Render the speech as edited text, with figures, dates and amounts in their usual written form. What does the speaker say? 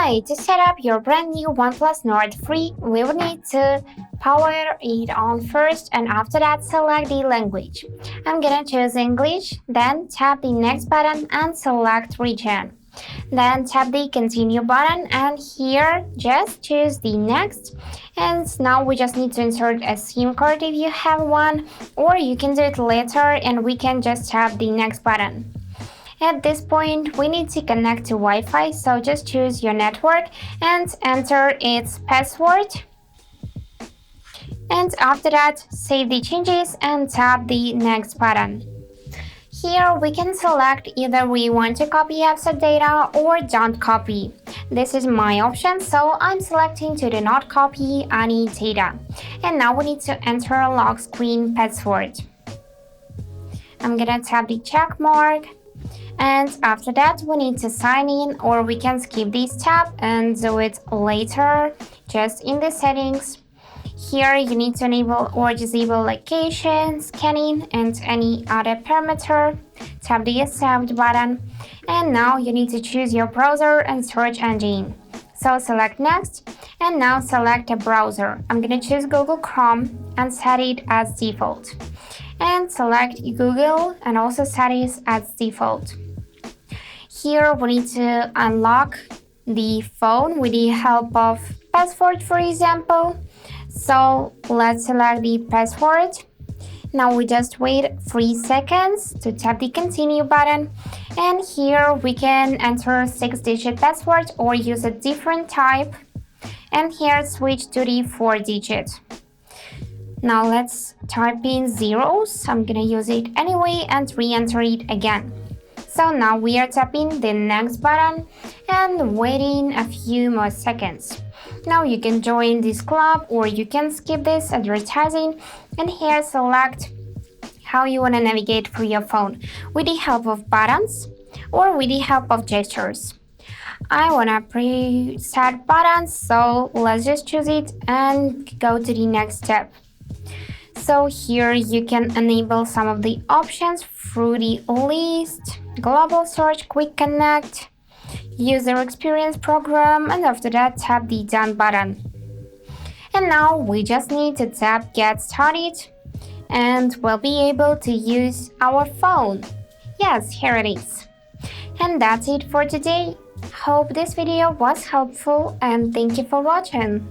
Hi, to set up your brand new OnePlus Nord 3, we will need to power it on first and after that select the language. I'm gonna choose English, then tap the next button and select region. Then tap the continue button and here just choose the next. And now we just need to insert a SIM card if you have one, or you can do it later and we can just tap the next button. At this point, we need to connect to Wi-Fi, so just choose your network and enter its password. And after that, save the changes and tap the next button. Here we can select either we want to copy absent data or don't copy. This is my option, so I'm selecting to do not copy any data. And now we need to enter a lock screen password. I'm gonna tap the check mark. And after that, we need to sign in, or we can skip this tab and do it later, just in the settings. Here you need to enable or disable location, scanning, and any other parameter. Tap the accept button. And now you need to choose your browser and search engine. So select next, and now select a browser. I'm gonna choose Google Chrome and set it as default. And select Google and also set it as default. Here we need to unlock the phone with the help of password, for example. So let's select the password. Now we just wait 3 seconds to tap the continue button. And here we can enter 6-digit password or use a different type. And here switch to the 4-digit. Now let's type in zeros. I'm gonna use it anyway and re-enter it again. So now we are tapping the next button and waiting a few more seconds. Now you can join this club or you can skip this advertising, and here select how you want to navigate through your phone, with the help of buttons or with the help of gestures. I want to preset buttons, so let's just choose it and go to the next step. So here you can enable some of the options through the list, global search, quick connect, user experience program, and after that tap the done button. And now we just need to tap get started and we'll be able to use our phone. Yes, here it is. And that's it for today. Hope this video was helpful and thank you for watching.